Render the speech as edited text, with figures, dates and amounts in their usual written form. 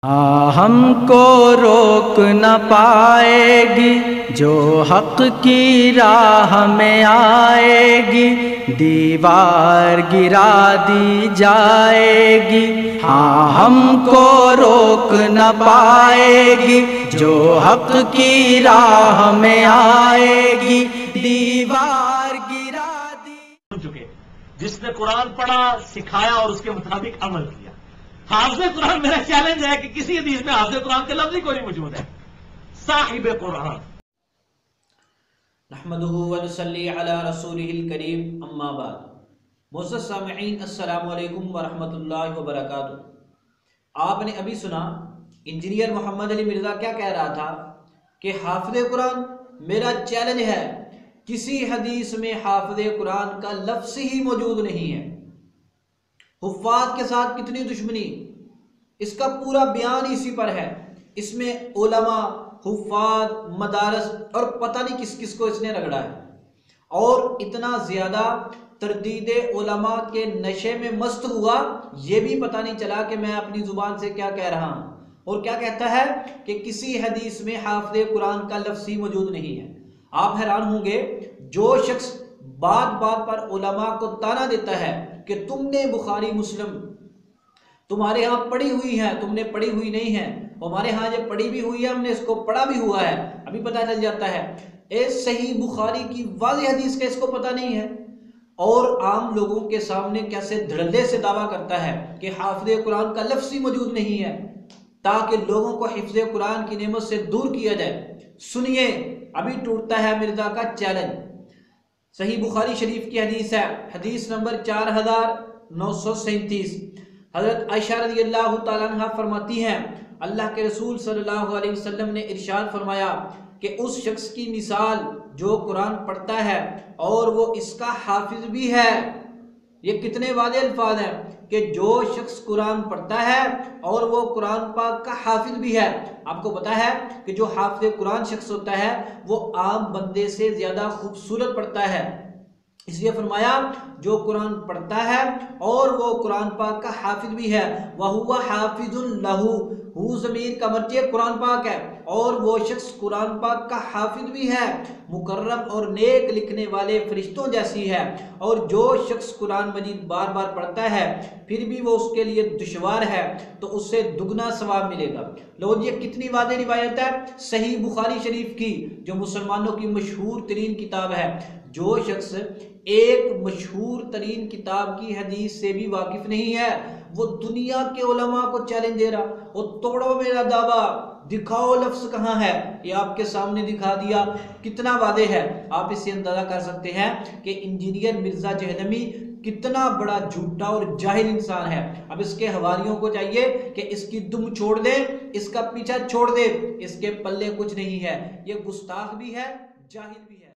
ہم کو روک نہ پائے گی جو حق کی راہ میں آئے گی، دیوار گرا دی جائے گی۔ ہاں ہم کو روک نہ پائے گی جو حق کی راہ میں آئے گی، دیوار گرا دی۔ چکے جس نے قرآن پڑھا، سکھایا اور اس کے مطابق عمل کیا۔ حافظ قرآن، میرا چیلنج ہے کہ کسی حدیث میں حافظ قرآن کا لفظ ہی کوئی موجود ہے۔ صاحب قرآن۔ نحمدہ ونصلی علی رسولہ الکریم، اما بعد۔ معزز سامعین، السلام علیکم ورحمۃ اللہ وبرکاتہ۔ آپ نے ابھی سنا انجینئر محمد علی مرزا کیا کہہ رہا تھا کہ حافظ قرآن میرا چیلنج ہے، کسی حدیث میں حافظ قرآن کا لفظ ہی موجود نہیں ہے۔ حفاظ کے ساتھ کتنی دشمنی، اس کا پورا بیان اسی پر ہے۔ اس میں علماء، حفاظ، مدارس اور پتہ نہیں کس کس کو اس نے رگڑا ہے، اور اتنا زیادہ تردید علماء کے نشے میں مست ہوا، یہ بھی پتہ نہیں چلا کہ میں اپنی زبان سے کیا کہہ رہا ہوں۔ اور کیا کہتا ہے کہ کسی حدیث میں حافظ قرآن کا لفظ ہی موجود نہیں ہے۔ آپ حیران ہوں گے، جو شخص بات بات پر علماء کو طعنہ دیتا ہے کہ تم نے بخاری مسلم تمہارے ہاں پڑھی ہوئی ہے، تم نے پڑھی ہوئی نہیں ہے، ہمارے ہاں یہ پڑھی بھی ہوئی ہے، ہم نے اس کو پڑھا بھی ہوا ہے، ابھی پتہ چل جاتا ہے صحیح بخاری کی واضح حدیث کا اس کو پتہ نہیں ہے، اور عام لوگوں کے سامنے کیسے دھڑلے سے دعویٰ کرتا ہے کہ حافظ قرآن کا لفظ ہی موجود نہیں ہے، تاکہ لوگوں کو حفظ قرآن کی نعمت سے دور کیا جائے۔ سنیے، ابھی ٹوٹتا ہے مرزا کا چیلنج۔ صحیح بخاری شریف کی حدیث ہے، حدیث نمبر 4937۔ حضرت عائشہ رضی اللہ تعالیٰ عنہ فرماتی ہیں، اللہ کے رسول صلی اللہ علیہ وسلم نے ارشاد فرمایا کہ اس شخص کی مثال جو قرآن پڑھتا ہے اور وہ اس کا حافظ بھی ہے۔ یہ کتنے واضح الفاظ ہیں کہ جو شخص قرآن پڑھتا ہے اور وہ قرآن پاک کا حافظ بھی ہے۔ آپ کو پتا ہے کہ جو حافظ قرآن شخص ہوتا ہے وہ عام بندے سے زیادہ خوبصورت پڑھتا ہے، اس لیے فرمایا جو قرآن پڑھتا ہے اور وہ قرآن پاک کا حافظ بھی ہے۔ وَهُوَ حَافِظٌ لَهُ، ہو ضمیر کا مرجع قرآن پاک ہے، اور وہ شخص قرآن پاک کا حافظ بھی ہے، مکرم اور نیک لکھنے والے فرشتوں جیسی ہے۔ اور جو شخص قرآن مجید بار بار پڑھتا ہے پھر بھی وہ اس کے لیے دشوار ہے تو اس سے دگنا ثواب ملے گا۔ لوگ، یہ کتنی واضح روایت ہے صحیح بخاری شریف کی، جو مسلمانوں کی مشہور ترین کتاب ہے۔ جو شخص ایک مشہور ترین کتاب کی حدیث سے بھی واقف نہیں ہے، وہ دنیا کے علماء کو چیلنج دے رہا، وہ توڑو میرا دعویٰ، دکھاؤ لفظ کہاں ہے۔ یہ آپ کے سامنے دکھا دیا، کتنا واضح ہے۔ آپ اس سے اندازہ کر سکتے ہیں کہ انجینئر مرزا جہنمی کتنا بڑا جھوٹا اور جاہل انسان ہے۔ اب اس کے حواریوں کو چاہیے کہ اس کی دم چھوڑ دے، اس کا پیچھا چھوڑ دے، اس کے پلے کچھ نہیں ہے، یہ گستاخ بھی ہے، جاہل بھی ہے۔